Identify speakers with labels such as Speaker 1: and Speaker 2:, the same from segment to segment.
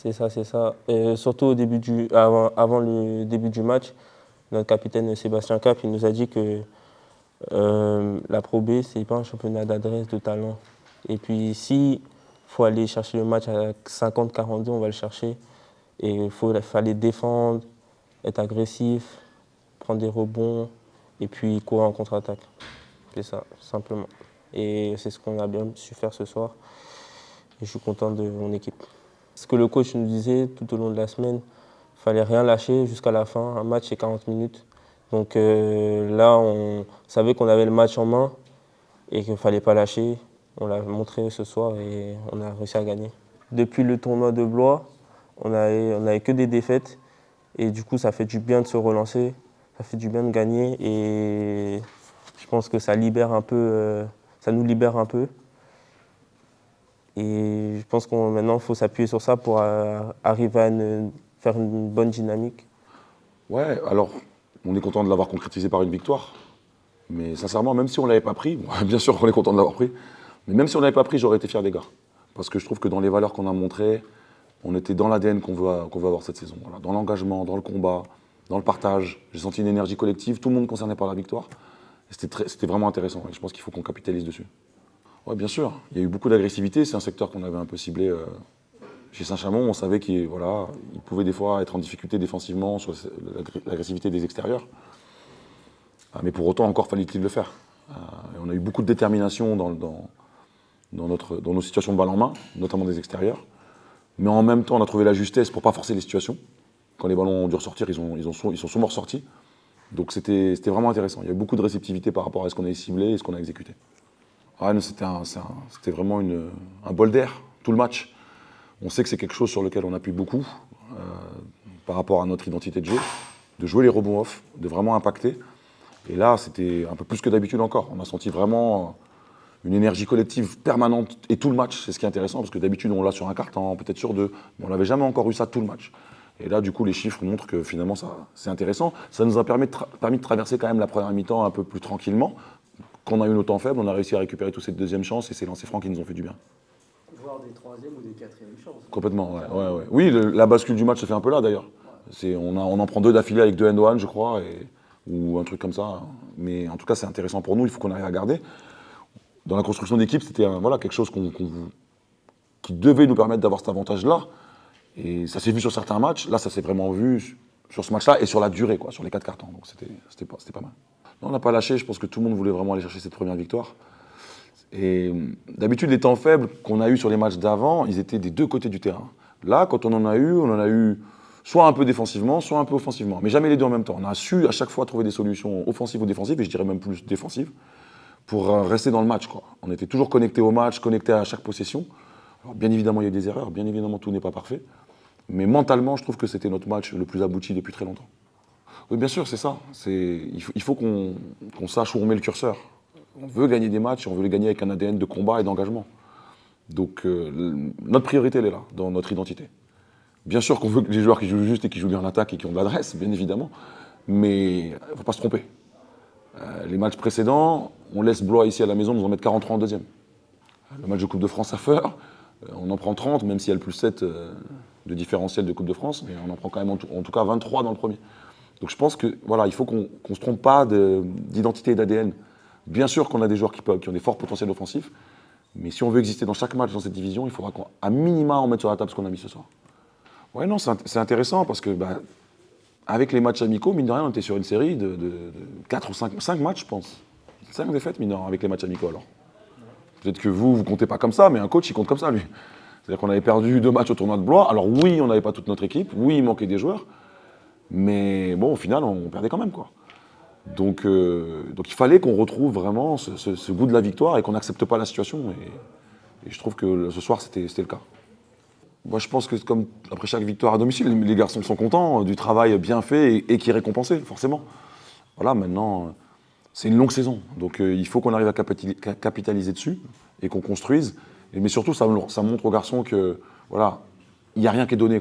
Speaker 1: C'est ça, c'est ça. Et surtout avant le début du match, notre capitaine Sébastien Cap, il nous a dit que la Pro B, c'est pas un championnat d'adresse, de talent. Et puis si faut aller chercher le match à 50-42, on va le chercher. Et fallait défendre, être agressif, prendre des rebonds et puis courir en contre-attaque. C'est ça, simplement. Et c'est ce qu'on a bien su faire ce soir. Et je suis content de mon équipe. Ce que le coach nous disait tout au long de la semaine, il ne fallait rien lâcher jusqu'à la fin. Un match, c'est 40 minutes. Donc là, on savait qu'on avait le match en main et qu'il ne fallait pas lâcher. On l'a montré ce soir et on a réussi à gagner. Depuis le tournoi de Blois, on n'avait que des défaites. Et du coup, ça fait du bien de se relancer. Ça fait du bien de gagner. Et je pense que ça libère un peu, ça nous libère un peu. Et je pense que maintenant, il faut s'appuyer sur ça pour arriver à faire une bonne dynamique.
Speaker 2: Ouais, alors, on est content de l'avoir concrétisé par une victoire. Mais sincèrement, même si on ne l'avait pas pris, bien sûr qu'on est content de l'avoir pris, mais même si on ne l'avait pas pris, j'aurais été fier des gars. Parce que je trouve que dans les valeurs qu'on a montrées, on était dans l'ADN qu'on veut avoir cette saison. Voilà. Dans l'engagement, dans le combat, dans le partage. J'ai senti une énergie collective, tout le monde concerné par la victoire. C'était vraiment intéressant et je pense qu'il faut qu'on capitalise dessus. Ouais, bien sûr, il y a eu beaucoup d'agressivité. C'est un secteur qu'on avait un peu ciblé chez Saint-Chamond. On savait qu'il pouvait des fois être en difficulté défensivement sur l'agressivité des extérieurs. Mais pour autant, encore fallait-il le faire. On a eu beaucoup de détermination dans nos situations de balle en main, notamment des extérieurs. Mais en même temps, on a trouvé la justesse pour ne pas forcer les situations. Quand les ballons ont dû ressortir, ils sont souvent ressortis. Donc c'était vraiment intéressant. Il y a eu beaucoup de réceptivité par rapport à ce qu'on a ciblé et ce qu'on a exécuté. C'était vraiment un bol d'air, tout le match. On sait que c'est quelque chose sur lequel on appuie beaucoup par rapport à notre identité de jeu, de jouer les rebonds off, de vraiment impacter. Et là, c'était un peu plus que d'habitude encore. On a senti vraiment une énergie collective permanente et tout le match. C'est ce qui est intéressant parce que d'habitude, on l'a sur un quart-temps, peut-être sur deux, mais on n'avait jamais encore eu ça tout le match. Et là, du coup, les chiffres montrent que finalement, c'est intéressant. Ça nous a permis de traverser quand même la première mi-temps un peu plus tranquillement. Quand on a eu nos temps faibles, on a réussi à récupérer toutes ces deuxièmes chances et ces lancers francs qui nous ont fait du bien.
Speaker 3: Voire des troisièmes ou des quatrièmes chances.
Speaker 2: Complètement, ouais. Oui, la bascule du match se fait un peu là d'ailleurs. On en prend deux d'affilée avec deux end-one, je crois, ou un truc comme ça. Mais en tout cas, c'est intéressant pour nous, il faut qu'on arrive à garder. Dans la construction d'équipe, c'était quelque chose qui devait nous permettre d'avoir cet avantage-là. Et ça s'est vu sur certains matchs. Là, ça s'est vraiment vu sur ce match-là et sur la durée, sur les 4 cartons. Donc c'était pas mal. Non, on n'a pas lâché. Je pense que tout le monde voulait vraiment aller chercher cette première victoire. Et d'habitude, les temps faibles qu'on a eus sur les matchs d'avant, ils étaient des deux côtés du terrain. Là, quand on en a eu soit un peu défensivement, soit un peu offensivement. Mais jamais les deux en même temps. On a su à chaque fois trouver des solutions offensives ou défensives, et je dirais même plus défensives, pour rester dans le match. On était toujours connectés au match, connectés à chaque possession. Alors, bien évidemment, il y a eu des erreurs. Bien évidemment, tout n'est pas parfait. Mais mentalement, je trouve que c'était notre match le plus abouti depuis très longtemps. Oui, bien sûr, c'est ça. Il faut qu'on sache où on met le curseur. On veut gagner des matchs et on veut les gagner avec un ADN de combat et d'engagement. Donc notre priorité, elle est là, dans notre identité. Bien sûr qu'on veut que les joueurs qui jouent juste et qui jouent bien en attaque et qui ont de l'adresse, bien évidemment. Mais il ne faut pas se tromper. Les matchs précédents, on laisse Blois ici à la maison nous en mettre 43 en deuxième. Le match de Coupe de France à Feur, on en prend 30, même s'il y a le plus 7 de différentiel de Coupe de France, mais on en prend quand même en tout cas 23 dans le premier. Donc je pense que il faut qu'on ne se trompe pas d'identité et d'ADN. Bien sûr qu'on a des joueurs qui ont des forts potentiels offensifs, mais si on veut exister dans chaque match dans cette division, il faudra qu'à minima on mette sur la table ce qu'on a mis ce soir. Ouais, non, c'est intéressant parce que avec les matchs amicaux, mine de rien, on était sur une série de 4 ou 5 matchs, je pense. 5 défaites, mine de rien, avec les matchs amicaux alors. Peut-être que vous comptez pas comme ça, mais un coach, il compte comme ça, lui. C'est-à-dire qu'on avait perdu 2 matchs au tournoi de Blois. Alors oui, on n'avait pas toute notre équipe, oui, il manquait des joueurs, mais bon, au final, on perdait quand même, Donc il fallait qu'on retrouve vraiment ce goût de la victoire et qu'on n'accepte pas la situation. Et je trouve que ce soir, c'était le cas. Moi, je pense que comme après chaque victoire à domicile, les garçons sont contents du travail bien fait et qui est récompensé, forcément. Voilà, maintenant, c'est une longue saison. Donc il faut qu'on arrive à capitaliser dessus et qu'on construise. Mais surtout, ça montre aux garçons que, il n'y a rien qui est donné,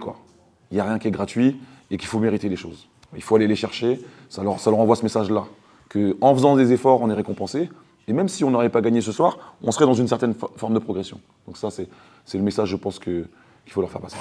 Speaker 2: Il n'y a rien qui est gratuit et qu'il faut mériter les choses. Il faut aller les chercher. Ça leur envoie ce message-là. Qu'en faisant des efforts, on est récompensé. Et même si on n'aurait pas gagné ce soir, on serait dans une certaine forme de progression. Donc ça, c'est le message, je pense, qu'il faut leur faire passer.